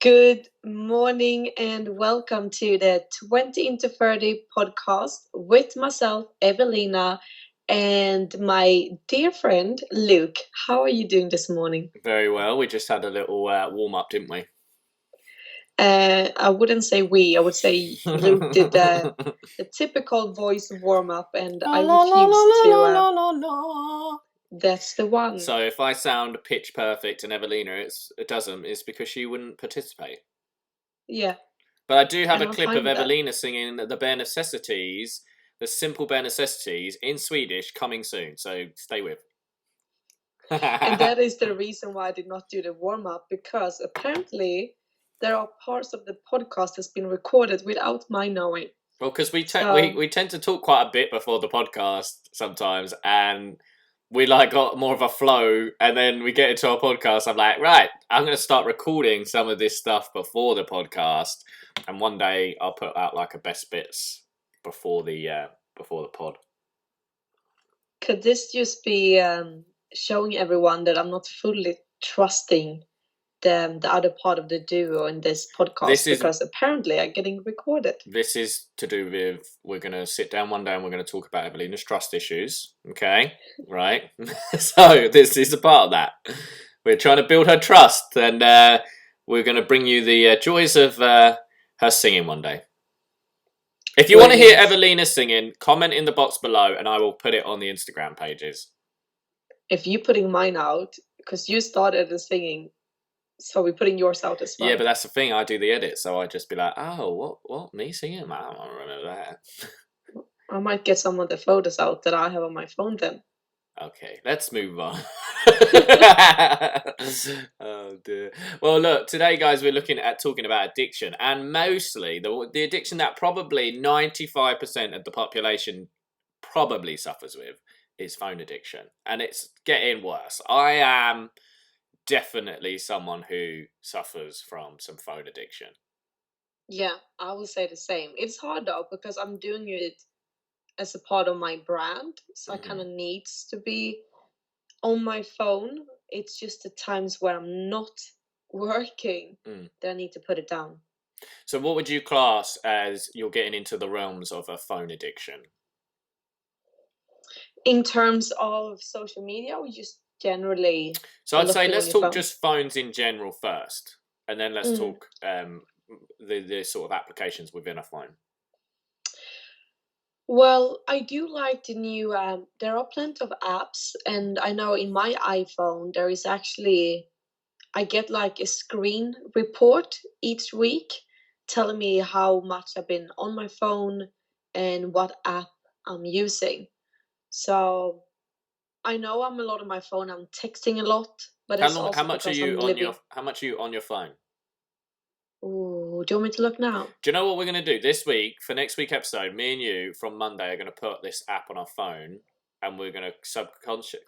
Good morning and welcome to the 20 into 30 podcast with myself, Evelina, and my dear friend, Luke. How are you doing this morning? Very well. We just had a little warm up, didn't we? I wouldn't say we, I would say Luke did the typical voice warm up, and La I la la la refused la to. la la la. That's the one. So if I sound pitch perfect and Evelina it doesn't, it's because she wouldn't participate. Yeah. But I do have And a I'm clip fine of with that. Evelina singing the bare necessities, the simple bare necessities in Swedish coming soon. So stay with. And that is the reason why I did not do the warm up, because apparently there are parts of the podcast that's been recorded without my knowing. Well, because we So tend to talk quite a bit before the podcast sometimes, and we like got more of a flow, and then we get into our podcast. I'm like, right, I'm going to start recording some of this stuff before the podcast, and one day I'll put out like a best bits before the pod. could this just be showing everyone that I'm not fully trusting the other part of the duo in this podcast? This is because apparently I'm getting recorded. This is to do with we're going to sit down one day and we're going to talk about Evelina's trust issues. Okay, right? So this is a part of that. We're trying to build her trust, and we're going to bring you the joys of her singing one day. If you want to hear Evelina singing, comment in the box below, and I will put it on the Instagram pages. If you're putting mine out, because you started the singing, so we're putting yours out as well. Yeah, but that's the thing. I do the edit, so I just be like, "Oh, what? Me singing? I don't remember that." I might get some of the photos out that I have on my phone then. Okay, let's move on. Oh dear. Well, look, today, guys, we're looking at talking about addiction, and mostly the addiction that probably 95% of the population probably suffers with is phone addiction, and it's getting worse. I am definitely someone who suffers from some phone addiction. Yeah, I will say the same. It's hard though, because I'm doing it as a part of my brand, so I kind of needs to be on my phone. It's just the times where I'm not working that I need to put it down. So what would you class as you're getting into the realms of a phone addiction? In terms of social media, or just generally? So I'd say looking on let's your talk phone? just phones in general first, and then let's talk the sort of applications within a phone. Well, I do like the new. There are plenty of apps, and I know in my iPhone there is actually, I get like a screen report each week telling me how much I've been on my phone and what app I'm using. So I know I'm a lot on my phone. I'm texting a lot, but it's How also much are because you I'm on living. your phone? Ooh, do you want me to look now? Do you know what we're going to do this week for next week episode? Me and you from Monday are going to put this app on our phone, and we're going to subconscious.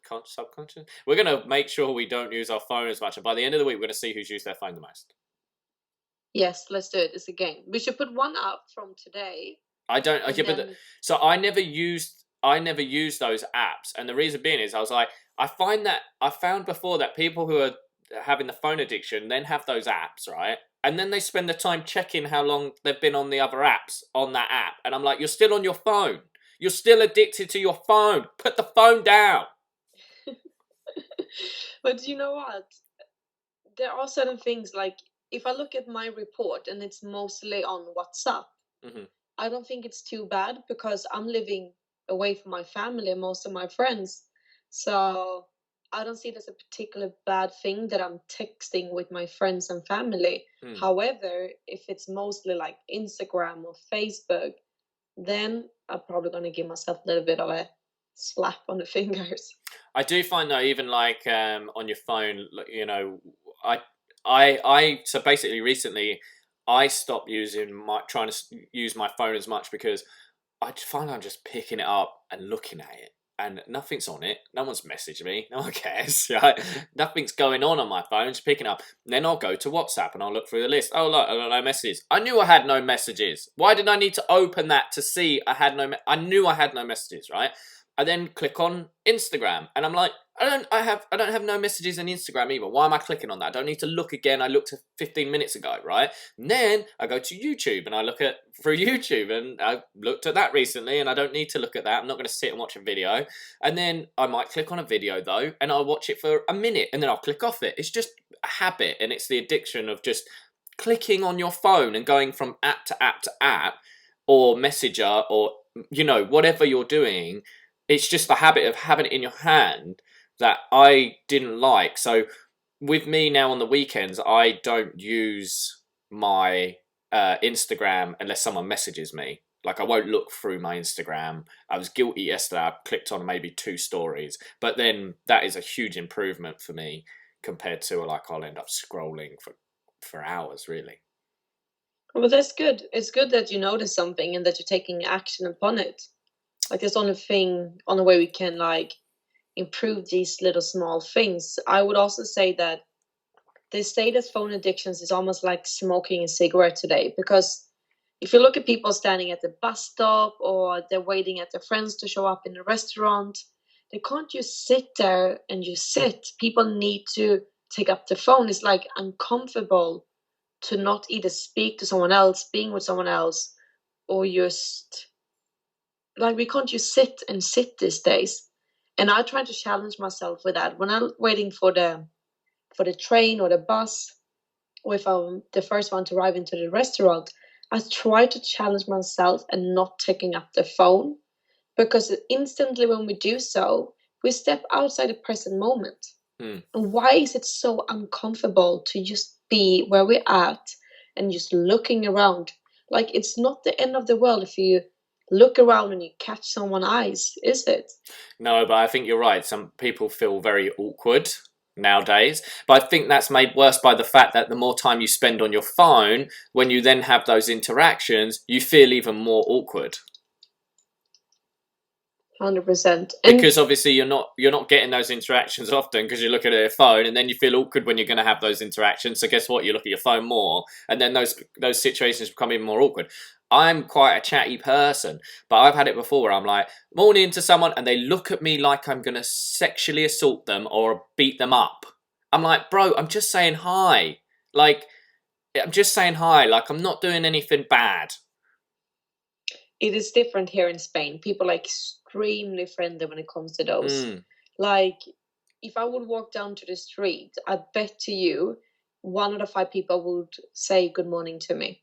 We're going to make sure we don't use our phone as much, and by the end of the week, we're going to see who's used their phone the most. Yes, let's do it. It's a game. We should put one up from today. I don't. So I never used those apps, and the reason being is I was like, I found before that people who are having the phone addiction then have those apps, right? And then they spend the time checking how long they've been on the other apps on that app. And I'm like, you're still on your phone. You're still addicted to your phone. Put the phone down. But you know what? There are certain things, like if I look at my report and it's mostly on WhatsApp, I don't think it's too bad because I'm living away from my family and most of my friends. So I don't see it as a particular bad thing that I'm texting with my friends and family. However, if it's mostly like Instagram or Facebook, then I'm probably going to give myself a little bit of a slap on the fingers. I do find though, even like on your phone, you know, I so basically recently I stopped trying to use my phone as much because I find I'm just picking it up and looking at it, and nothing's on it. No one's messaged me. No one cares. Right? Nothing's going on my phone. Just picking up. And then I'll go to WhatsApp and I'll look through the list. Oh, look, I got no messages. I knew I had no messages. Why did I need to open that to see I had no? I knew I had no messages, right? I then click on Instagram, and I'm like, I don't have no messages on Instagram either. Why am I clicking on that? I don't need to look again. I looked 15 minutes ago, right? And then I go to YouTube and I look at through YouTube, and I looked at that recently, and I don't need to look at that. I'm not going to sit and watch a video. And then I might click on a video though, and I'll watch it for a minute, and then I'll click off it. It's just a habit, and it's the addiction of just clicking on your phone and going from app to app to app, or Messenger, or whatever you're doing. It's just the habit of having it in your hand that I didn't like. So with me now on the weekends, I don't use my Instagram unless someone messages me. Like, I won't look through my Instagram. I was guilty yesterday. I clicked on maybe 2 stories, but then that is a huge improvement for me compared to, like, I'll end up scrolling for hours, really. Well, that's good. It's good that you notice something and that you're taking action upon it. Like, there's only way we can like improve these little small things. I would also say that they say that phone addictions is almost like smoking a cigarette today, because if you look at people standing at the bus stop, or they're waiting at their friends to show up in a restaurant, they can't just sit there and just sit. People need to take up the phone. It's like uncomfortable to not either speak to someone else, being with someone else, or just like, we can't just sit these days. And I try to challenge myself with that when I'm waiting for the train or the bus, or if I'm the first one to arrive into the restaurant. I try to challenge myself and not taking up the phone, because instantly when we do so, we step outside the present moment. And why is it so uncomfortable to just be where we're at and just looking around? Like, it's not the end of the world if you look around and you catch someone's eyes, is it? No, but I think you're right. Some people feel very awkward nowadays, but I think that's made worse by the fact that the more time you spend on your phone, when you then have those interactions, you feel even more awkward. 100%. Because obviously you're not getting those interactions often, because you're looking at your phone, and then you feel awkward when you're going to have those interactions. So guess what? You look at your phone more, and then those situations become even more awkward. I'm quite a chatty person, but I've had it before where I'm like, morning to someone, and they look at me like I'm going to sexually assault them or beat them up. I'm like, bro, I'm just saying hi. Like, I'm just saying hi. Like, I'm not doing anything bad. It is different here in Spain. People are extremely friendly when it comes to those. Like, if I would walk down to the street, I bet to you 1 out of 5 people would say good morning to me.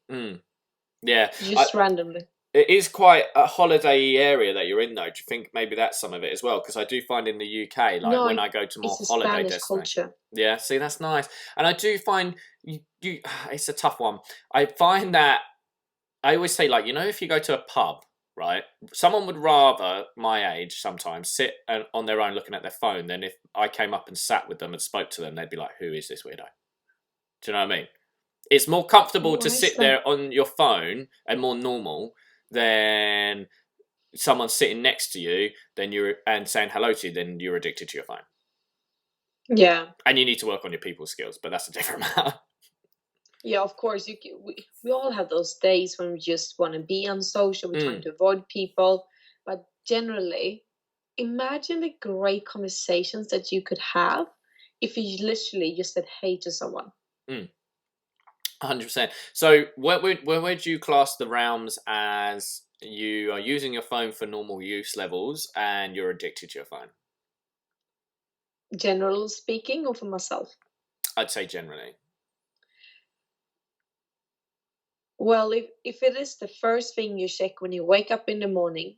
Yeah. Just randomly. It is quite a holiday area that you're in, though. Do you think maybe that's some of it as well? Because I do find in the UK, like, when I go to more holiday destinations. Yeah, see, that's nice. And I do find it's a tough one. I find that I always say, like, if you go to a pub, right, someone would rather, my age sometimes, sit on their own looking at their phone than if I came up and sat with them and spoke to them. They'd be like, who is this weirdo? Do you know what I mean? It's more comfortable to sit there on your phone and more normal than someone sitting next to you and saying hello to you, then you're addicted to your phone. Yeah. And you need to work on your people skills, but that's a different matter. Yeah, of course. We all have those days when we just want to be unsocial. We're trying to avoid people. But generally, imagine the great conversations that you could have if you literally just said hey to someone. 100%. So where would you class the realms as you are using your phone for normal use levels and you're addicted to your phone? Generally speaking, or for myself? I'd say generally. Well, if it is the first thing you check when you wake up in the morning,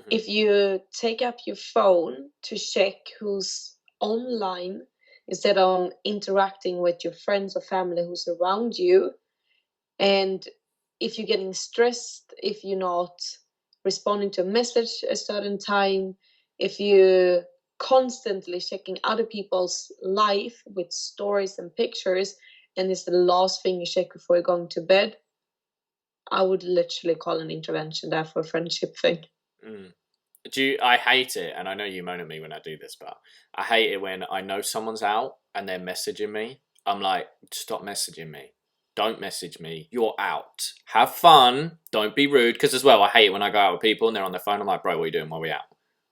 if you take up your phone to check who's online instead of interacting with your friends or family who's around you, and if you're getting stressed, if you're not responding to a message at a certain time, if you're constantly checking other people's life with stories and pictures, and it's the last thing you check before you're going to bed, I would literally call an intervention there for a friendship thing. I hate it, and I know you moan at me when I do this, but I hate it when I know someone's out and they're messaging me. I'm like, stop messaging me. Don't message me. You're out. Have fun. Don't be rude. Because as well, I hate it when I go out with people and they're on their phone. I'm like, bro, what are you doing while we out?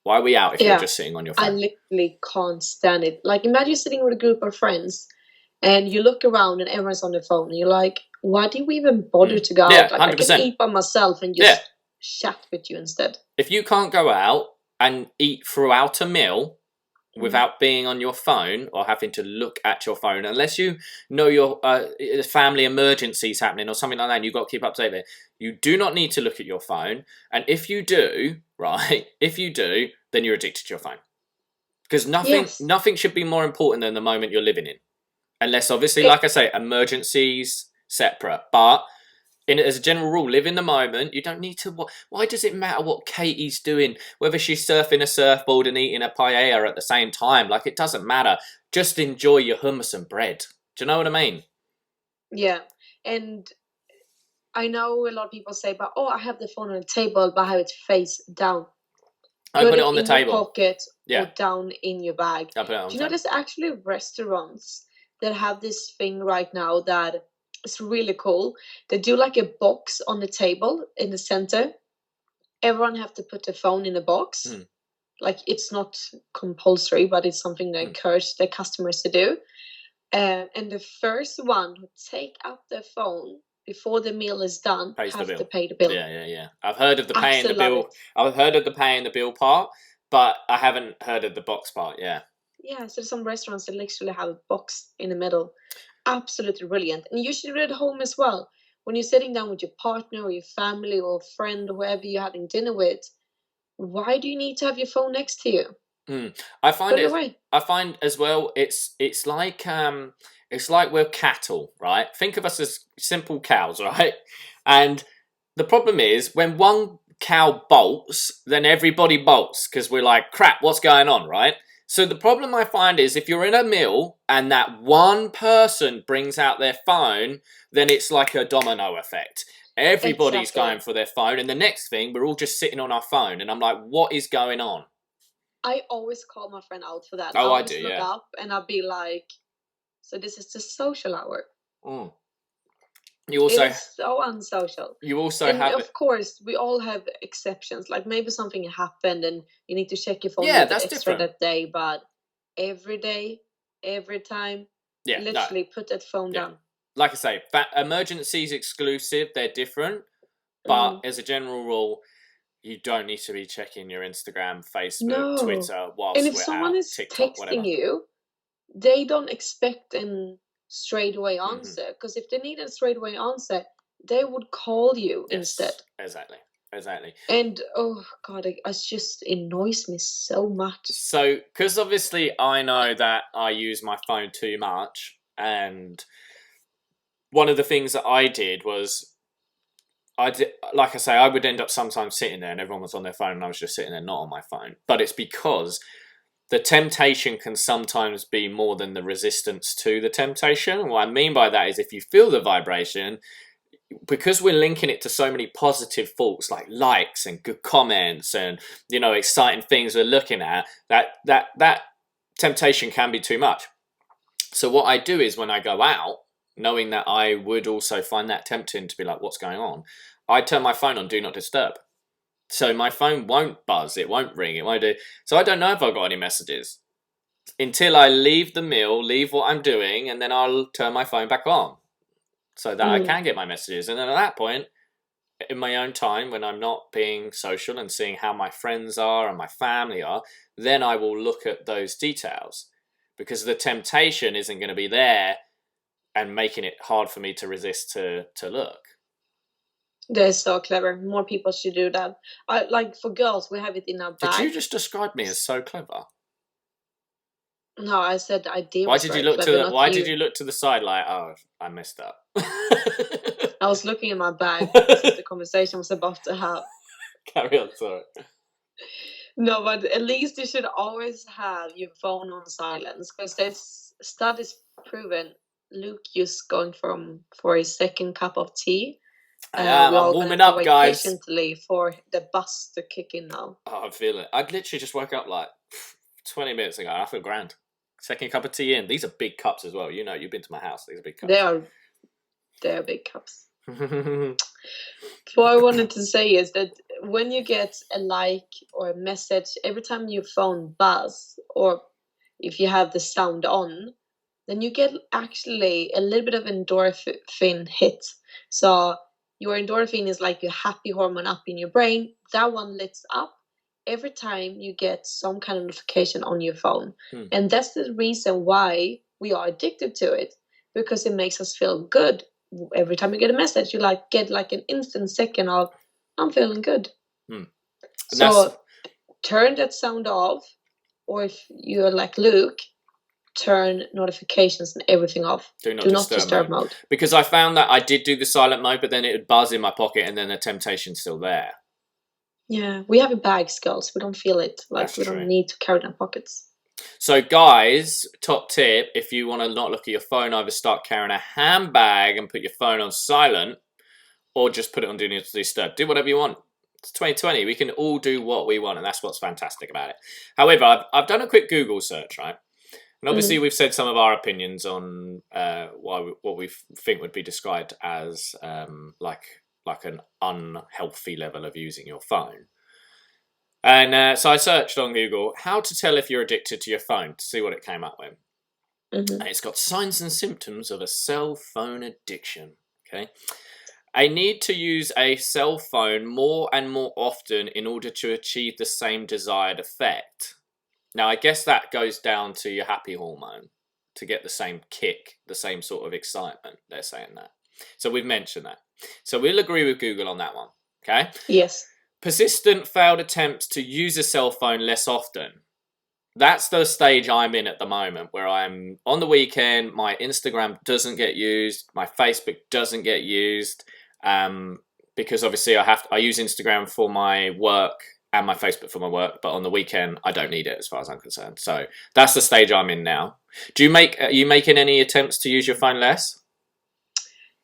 Why are we out if you're just sitting on your phone? I literally can't stand it. Like, imagine sitting with a group of friends and you look around and everyone's on their phone and you're like, why do we even bother to go out? Like, 100%. I can eat by myself and just chat with you instead. If you can't go out and eat throughout a meal without being on your phone or having to look at your phone, unless you know your family emergencies happening or something like that and you've got to keep up to date, you do not need to look at your phone. And if you do, right, then you're addicted to your phone. Because nothing should be more important than the moment you're living in. Unless, obviously, like I say, emergencies, separate. But as a general rule, live in the moment. You don't need to... Why does it matter what Katie's doing? Whether she's surfing a surfboard and eating a paella at the same time. Like, it doesn't matter. Just enjoy your hummus and bread. Do you know what I mean? Yeah. And I know a lot of people say, but, I have the phone on the table, but I have it face down. I put it on the table. In your pocket or down in your bag. I put it on Do you know there's actually restaurants that have this thing right now that is really cool. They do like a box on the table in the center. Everyone have to put their phone in a box. Like, it's not compulsory, but it's something they encourage their customers to do. And the first one who take out their phone before the meal is done have to pay the bill. Yeah. I've heard of the paying the bill. I've heard of the paying the bill part, but I haven't heard of the box part. Yeah, so some restaurants that literally have a box in the middle. Absolutely brilliant. And you should do it at home as well. When you're sitting down with your partner or your family or friend or whoever you're having dinner with, why do you need to have your phone next to you? I find as well, it's like we're cattle, right? Think of us as simple cows, right? And the problem is when one cow bolts, then everybody bolts because we're like, crap, what's going on, right? So the problem I find is if you're in a meal and that one person brings out their phone, then it's like a domino effect. Everybody's going for their phone, and the next thing, we're all just sitting on our phone, and I'm like, what is going on? I always call my friend out for that. Oh, I do, look up and I'll be like, so this is the social hour. You also... It's so unsocial. You also have... Of course, we all have exceptions. Like, maybe something happened and you need to check your phone that's extra different. That day. But every day, every time, literally put that phone down. Like I say, emergencies exclusive, they're different. But as a general rule... You don't need to be checking your Instagram, Facebook, Twitter whilst and if we're someone out, is TikTok, texting whatever. you, they don't expect a straight away answer. Because if they need a straight away answer, they would call you instead. Exactly. And oh god, it just annoys me so much. So, because obviously I know that I use my phone too much, and one of the things that I did was. Like I say, I would end up sometimes sitting there and everyone was on their phone and I was just sitting there not on my phone. But it's because the temptation can sometimes be more than the resistance to the temptation. And what I mean by that is if you feel the vibration, because we're linking it to so many positive thoughts like likes and good comments and, exciting things we're looking at, that temptation can be too much. So what I do is when I go out, knowing that I would also find that tempting to be like, what's going on? I turn my phone on Do Not Disturb. So my phone won't buzz, it won't ring, it won't do. So I don't know if I've got any messages until I leave the meal, leave what I'm doing, and then I'll turn my phone back on so that I can get my messages. And then at that point, in my own time, when I'm not being social and seeing how my friends are and my family are, then I will look at those details because the temptation isn't going to be there and making it hard for me to resist to look. They're so clever. More people should do that. Like for girls, we have it in our bag. Did you just describe me as so clever? No, I said I did. Why did you look did you look to the side like, oh, I messed up? I was looking in my bag. The conversation was about to have. Carry on, sorry. No, but at least you should always have your phone on silence because there's studies proven. Luke just going for his second cup of tea. I'm warming up, guys. Patiently for the bus to kick in now. Oh, I feel it. I'd literally just woke up like 20 minutes ago. I feel grand. Second cup of tea in. These are big cups as well. You've been to my house. These are big cups. They are big cups. What I wanted to say is that when you get a like or a message, every time your phone buzz, or if you have the sound on, then you get actually a little bit of endorphin hit. So your endorphin is like your happy hormone up in your brain. That one lets up every time you get some kind of notification on your phone. And that's the reason why we are addicted to it, because it makes us feel good. Every time you get a message, you get like an instant second of, I'm feeling good. So turn that sound off, or if you're like Luke, turn notifications and everything off. Do not disturb mode. Because I found that I did do the silent mode, but then it would buzz in my pocket, and then the temptation's still there. Yeah, we have a bag, Skulls. We don't feel it. Like, we don't need to carry it in our pockets. So guys, top tip, if you want to not look at your phone, either start carrying a handbag and put your phone on silent, or just put it on Do Not Disturb. Do whatever you want. It's 2020. We can all do what we want, and that's what's fantastic about it. However, I've done a quick Google search, right? And obviously we've said some of our opinions on what we think would be described as like an unhealthy level of using your phone. And so I searched on Google how to tell if you're addicted to your phone, to see what it came up with. And it's got signs and symptoms of a cell phone addiction. Okay. I need to use a cell phone more and more often in order to achieve the same desired effect. Now, I guess that goes down to your happy hormone to get the same kick, the same sort of excitement. They're saying that. So we've mentioned that. So we'll agree with Google on that one. Okay? Yes. Persistent failed attempts to use a cell phone less often. That's the stage I'm in at the moment, where I'm on the weekend, my Instagram doesn't get used, my Facebook doesn't get used, because obviously I use Instagram for my work and my Facebook for my work, but on the weekend I don't need it as far as I'm concerned. So that's the stage I'm in now. Are you making any attempts to use your phone less,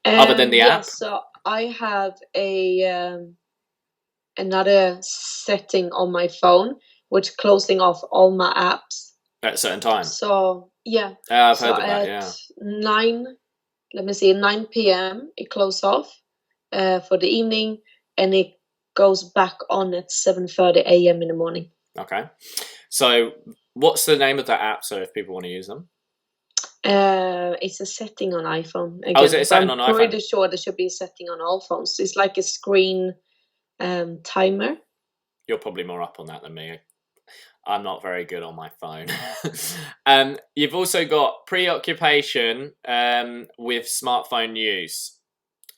other than the app? So I have another setting on my phone, which closing off all my apps at a certain time. So yeah, I've heard of that. Yeah, 9 p.m. it closes off for the evening, and it goes back on at 7:30 a.m. in the morning. Okay, so what's the name of that app? So if people want to use them, it's a setting on iPhone. Again, is it a setting on iPhone? I'm pretty sure there should be a setting on all phones. It's like a screen timer. You're probably more up on that than me. I'm not very good on my phone. You've also got preoccupation with smartphone use.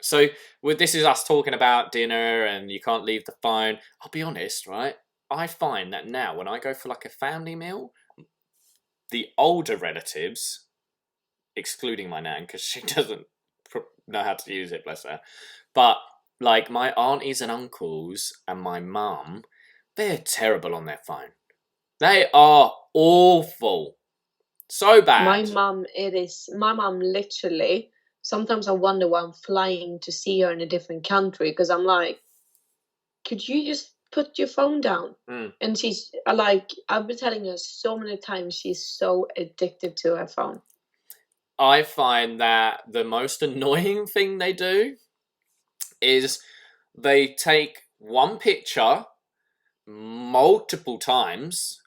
So this is us talking about dinner and you can't leave the phone. I'll be honest, right? I find that now when I go for like a family meal, the older relatives, excluding my nan because she doesn't know how to use it, bless her, but like my aunties and uncles and my mum, they're terrible on their phone. They are awful. So bad. My mum literally, sometimes I wonder why I'm flying to see her in a different country, because I'm like, could you just put your phone down? And she's like, I've been telling her so many times, she's so addicted to her phone. I find that the most annoying thing they do is they take one picture multiple times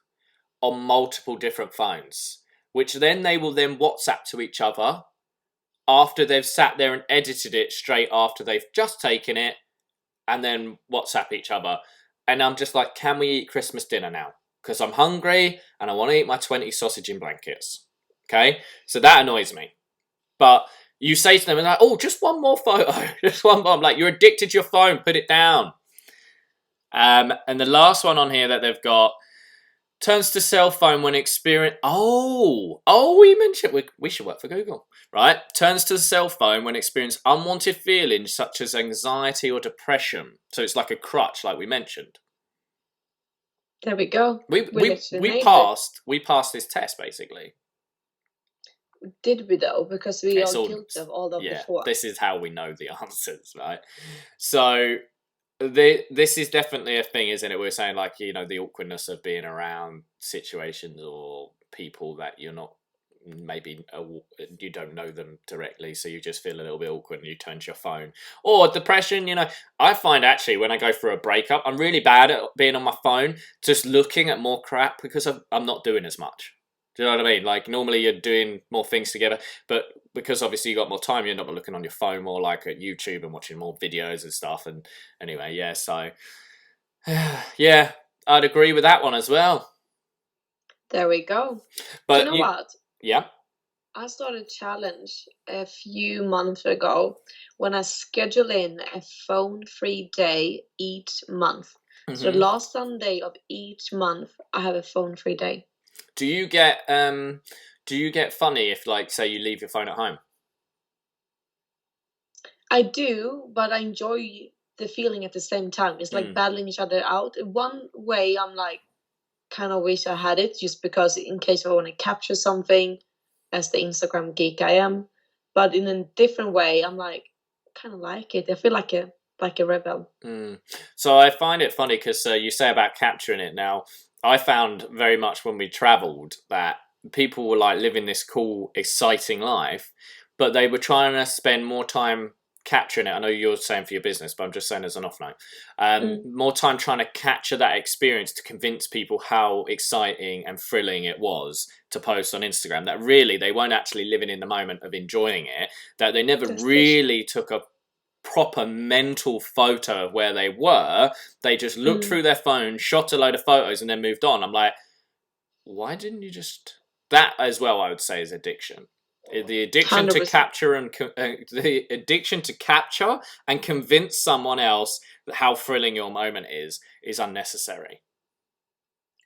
on multiple different phones, which then they will then WhatsApp to each other after they've sat there and edited it straight after they've just taken it, and then WhatsApp each other. And I'm just like, can we eat Christmas dinner now? Because I'm hungry and I want to eat my 20 sausage in blankets. Okay? So that annoys me. But you say to them, like, oh, just one more photo. Just one more. I'm like, you're addicted to your phone. Put it down. And the last one on here that they've got, turns to cell phone when experience. We mentioned we should work for Google, right? Turns to the cell phone when experience unwanted feelings such as anxiety or depression. So it's like a crutch, like we mentioned. There we go. We passed this test basically. Did we though? Because we are guilty of all of before. This is how we know the answers, right? So this is definitely a thing, isn't it? We're saying like, the awkwardness of being around situations or people that you're not maybe you don't know them directly, so you just feel a little bit awkward and you turn to your phone. Or depression, I find actually when I go through a breakup, I'm really bad at being on my phone, just looking at more crap because I'm not doing as much. Do you know what I mean? Like normally you're doing more things together, but because obviously you got more time, you're not looking on your phone, more like at YouTube and watching more videos and stuff. And anyway, yeah, so yeah, I'd agree with that one as well. There we go. But you know what? Yeah. I started a challenge a few months ago when I schedule in a phone-free day each month. Mm-hmm. So the last Sunday of each month, I have a phone-free day. Do you get funny if, like, say you leave your phone at home? I do, but I enjoy the feeling at the same time. It's like battling each other out. One way I'm like, kind of wish I had it just because in case I want to capture something as the Instagram geek I am. But in a different way, I'm like, kind of like it. I feel like a rebel. So I find it funny because you say about capturing it. Now, I found very much when we travelled that people were like living this cool, exciting life, but they were trying to spend more time capturing it. I know you're saying for your business, but I'm just saying as an off note. More time trying to capture that experience to convince people how exciting and thrilling it was to post on Instagram, that really they weren't actually living in the moment of enjoying it, that they never really took a proper mental photo of where they were. They just looked through their phone, shot a load of photos and then moved on. I'm like, why didn't you just... That as well, I would say, is addiction. The addiction 100%. To capture and the addiction to capture and convince someone else how thrilling your moment is unnecessary.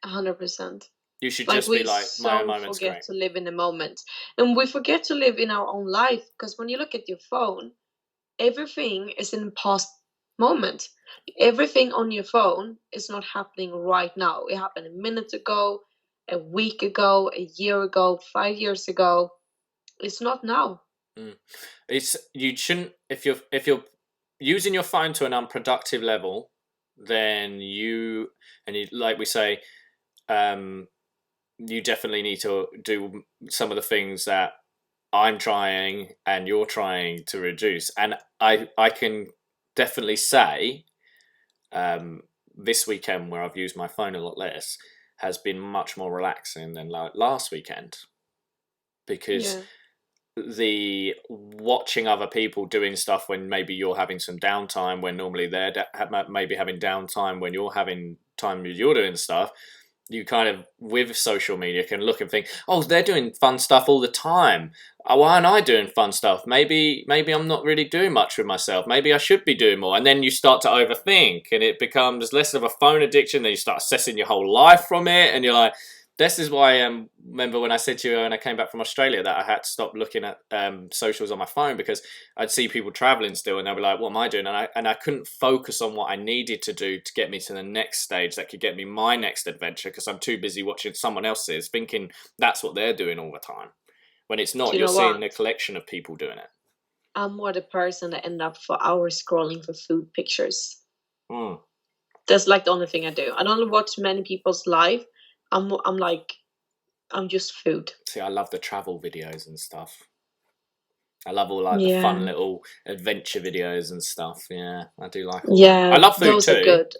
100%. You should just be like, my moment's great. We forget to live in the moment, and we forget to live in our own life, because when you look at your phone, everything is in the past moment. Everything on your phone is not happening right now. It happened a minute ago, a week ago, a year ago, 5 years ago. It's not now. You shouldn't, if you're using your phone to an unproductive level, then you like we say, you definitely need to do some of the things that I'm trying and you're trying to reduce. And I can definitely say this weekend, where I've used my phone a lot less, has been much more relaxing than last weekend, because the watching other people doing stuff when maybe you're having some downtime, when normally they're maybe having downtime when you're having time you're doing stuff, you kind of, with social media, can look and think, oh, they're doing fun stuff all the time. Why aren't I doing fun stuff? Maybe I'm not really doing much with myself. Maybe I should be doing more. And then you start to overthink, and it becomes less of a phone addiction. Then you start assessing your whole life from it, and you're like, this is why, remember when I said to you when I came back from Australia that I had to stop looking at socials on my phone, because I'd see people traveling still and they'd be like, what am I doing? And I couldn't focus on what I needed to do to get me to the next stage that could get me my next adventure, because I'm too busy watching someone else's, thinking that's what they're doing all the time. When it's not, you're seeing a collection of people doing it. I'm more the person that end up for hours scrolling for food pictures. That's like the only thing I do. I don't watch many people's life. I'm just food. See, I love the travel videos and stuff. I love all the fun little adventure videos and stuff. Yeah, I do like all that. I love food those too. Are good.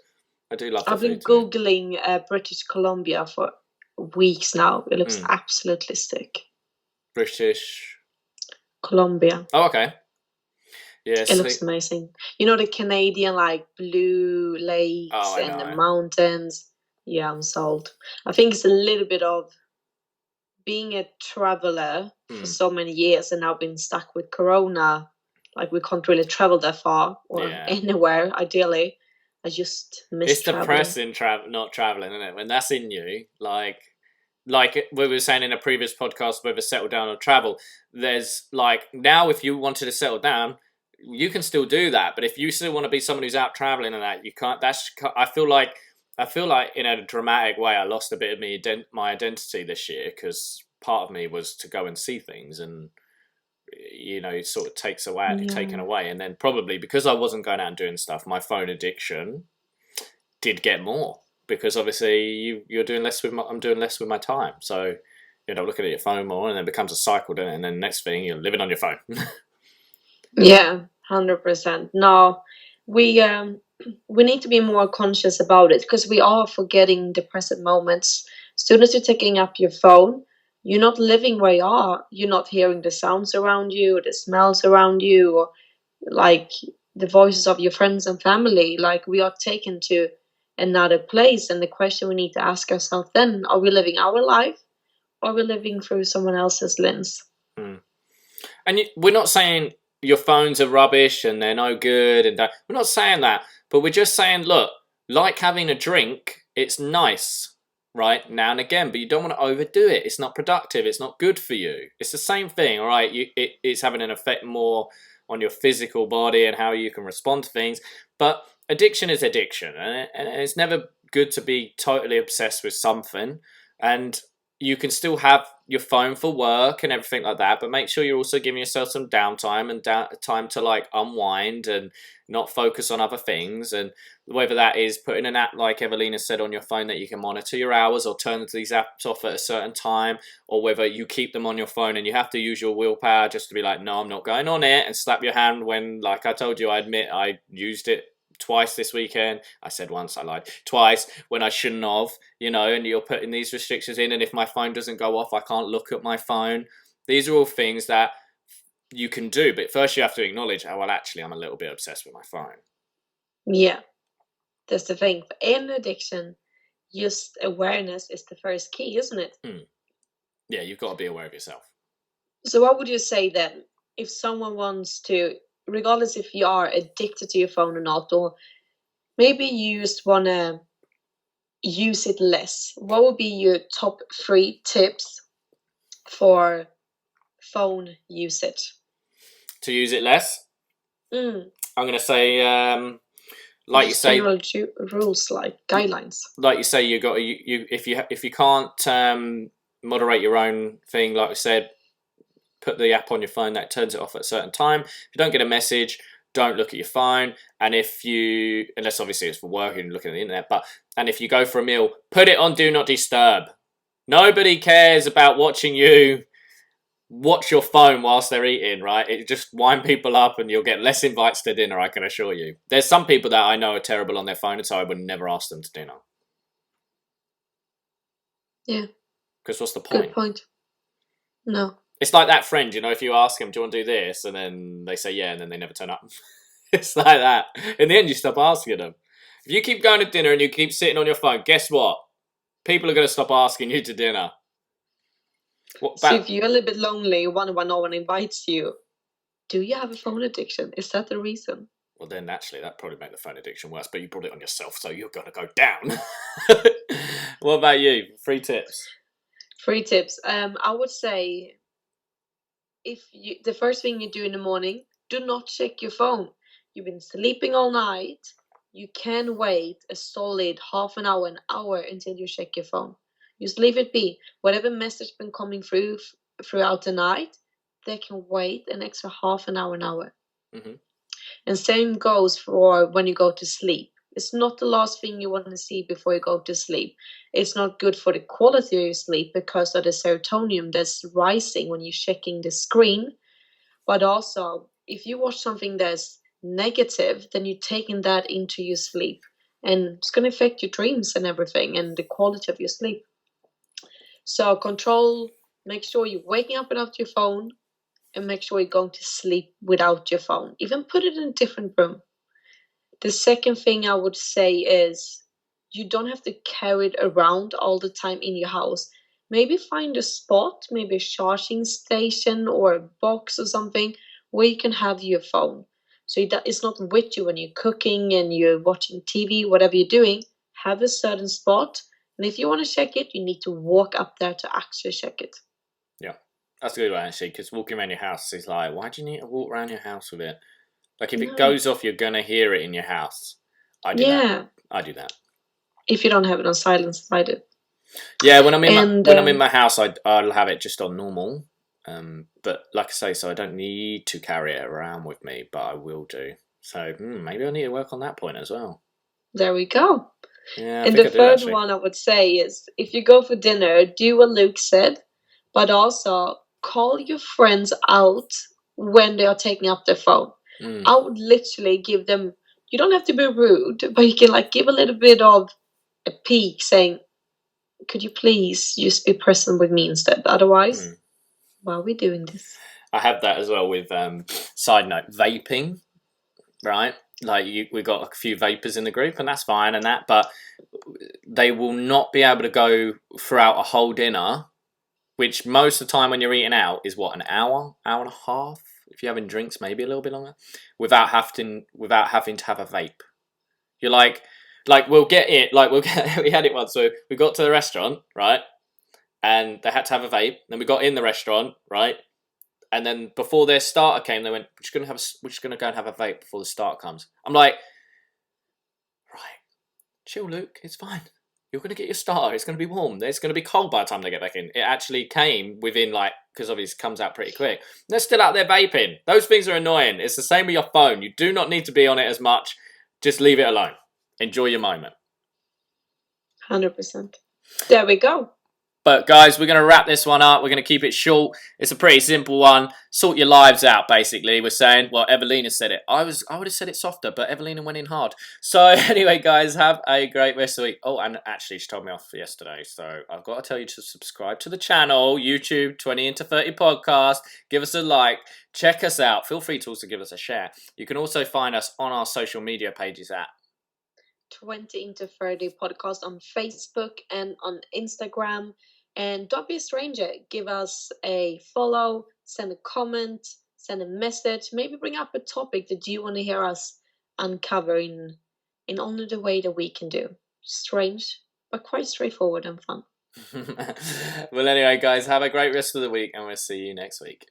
I do love. I've been Googling British Columbia for weeks now. It looks absolutely sick. British Columbia. Oh, okay. Yeah, it looks amazing. You know, the Canadian blue lakes and the mountains. Yeah, I'm sold. I think it's a little bit of being a traveler for so many years and now being stuck with Corona. Like, we can't really travel that far or anywhere, ideally. I just miss traveling. It's depressing not traveling, isn't it? When that's in you, like we were saying in a previous podcast, whether settle down or travel, there's now if you wanted to settle down, you can still do that. But if you still want to be someone who's out traveling and that, you can't. I feel like in a dramatic way, I lost a bit of my identity this year, because part of me was to go and see things, and it sort of taken away. And then probably because I wasn't going out and doing stuff, my phone addiction did get more, because obviously you're doing less with I'm doing less with my time. So you end up looking at your phone more, and then it becomes a cycle, doesn't it? And then next thing, you're living on your phone. Yeah, 100%. No, we we need to be more conscious about it because we are forgetting the present moments. As soon as you're taking up your phone, you're not living where you are. You're not hearing the sounds around you, the smells around you, or like the voices of your friends and family. Like we are taken to another place, and the question we need to ask ourselves then: Are we living our life, or are we living through someone else's lens? Mm. And we're not saying your phones are rubbish and they're no good, and that. We're not saying that, but we're just saying, look, like having a drink, it's nice, right, now and again, but you don't want to overdo it. It's not productive. It's not good for you. It's the same thing, all right? It's having an effect more on your physical body and how you can respond to things, but addiction is addiction, and it's never good to be totally obsessed with something. And you can still have your phone for work and everything like that, but make sure you're also giving yourself some downtime and time to like unwind and not focus on other things. And whether that is putting an app, like Evelina said, on your phone that you can monitor your hours, or turn these apps off at a certain time, or whether you keep them on your phone and you have to use your willpower just to be like, no, I'm not going on it, and slap your hand when, like I told you, I admit I used it twice this weekend. I said once, I lied. Twice when I shouldn't have, and you're putting these restrictions in, and if my phone doesn't go off, I can't look at my phone. These are all things that you can do, but first you have to acknowledge, oh, well, actually, I'm a little bit obsessed with my phone. Yeah, that's the thing. In addiction, just awareness is the first key, isn't it? Yeah, you've got to be aware of yourself. So what would you say then, if someone wants to, regardless if you are addicted to your phone or not, or maybe you just want to use it less, what would be your top 3 tips for phone usage? To use it less? I'm going to say, like just you say, general rules, like guidelines. Like you say, you got if you can't moderate your own thing, like I said, put the app on your phone that turns it off at a certain time. If you don't get a message, don't look at your phone. And unless obviously it's for work and looking at the internet, and if you go for a meal, put it on Do Not Disturb. Nobody cares about watching you watch your phone whilst they're eating, right? It just wind people up, and you'll get less invites to dinner, I can assure you. There's some people that I know are terrible on their phone, and so I would never ask them to dinner. Yeah. Because what's the point? Good point. No. It's like that friend, if you ask them, do you want to do this? And then they say yeah, and then they never turn up. It's like that. In the end, you stop asking them. If you keep going to dinner and you keep sitting on your phone, guess what? People are going to stop asking you to dinner. So if you're a little bit lonely, you wonder why no one invites you, do you have a phone addiction? Is that the reason? Well, then naturally, that probably make the phone addiction worse, but you brought it on yourself, so you're going to go down. What about you? 3 tips. 3 tips. I would say, the first thing you do in the morning, do not check your phone. You've been sleeping all night. You can wait a solid half an hour until you check your phone. Just leave it be. Whatever message been coming throughout the night, they can wait an extra half an hour. Mm-hmm. And same goes for when you go to sleep. It's not the last thing you want to see before you go to sleep. It's not good for the quality of your sleep because of the serotonin that's rising when you're checking the screen. But also, if you watch something that's negative, then you're taking that into your sleep. And it's going to affect your dreams and everything and the quality of your sleep. So make sure you're waking up without your phone, and make sure you're going to sleep without your phone. Even put it in a different room. The second thing I would say is you don't have to carry it around all the time in your house. Maybe find a spot, maybe a charging station or a box or something where you can have your phone. So it's not with you when you're cooking and you're watching TV, whatever you're doing. Have a certain spot. And if you want to check it, you need to walk up there to actually check it. Yeah, that's a good one, actually, because walking around your house is like, why do you need to walk around your house with it? Like, if it goes off, you're going to hear it in your house. I do that. If you don't have it on silent, slide it. Yeah, when I'm in my house, I'll have it just on normal. But like I say, so I don't need to carry it around with me, but I will do. So maybe I need to work on that point as well. There we go. Yeah, and the third one I would say is, if you go for dinner, do what Luke said. but also call your friends out when they are taking up their phone. I would literally give them, you don't have to be rude, but you can like give a little bit of a peek saying, could you please just be present with me instead? Otherwise, why are we doing this? I have that as well with, side note, vaping, right? Like we got a few vapors in the group, and that's fine and that, but they will not be able to go throughout a whole dinner, which most of the time when you're eating out is what, an hour and a half? If you're having drinks, maybe a little bit longer, without having to have a vape. You're like we'll get it, we had it once, so we got to the restaurant, right? And they had to have a vape. Then we got in the restaurant, right? And then before their starter came, they went, we're just gonna go and have a vape before the starter comes. I'm like, right, chill, Luke, it's fine. You're going to get your starter. It's going to be warm. It's going to be cold by the time they get back in. It actually came within, like, because obviously it comes out pretty quick. They're still out there vaping. Those things are annoying. It's the same with your phone. You do not need to be on it as much. Just leave it alone. Enjoy your moment. 100%. There we go. But guys, we're going to wrap this one up. We're going to keep it short. It's a pretty simple one. Sort your lives out, basically. We're saying, well, Evelina said it. I would have said it softer, but Evelina went in hard. So anyway, guys, have a great rest of the week. Oh, and actually, she told me off yesterday. So I've got to tell you to subscribe to the channel, YouTube 20 into 30 podcast. Give us a like. Check us out. Feel free to also give us a share. You can also find us on our social media pages at 20 into 30 podcast on Facebook and on Instagram. And don't be a stranger. Give us a follow, send a comment, send a message. Maybe bring up a topic that you want to hear us uncover in only the way that we can do. Strange, but quite straightforward and fun. Well, anyway, guys, have a great rest of the week, and we'll see you next week.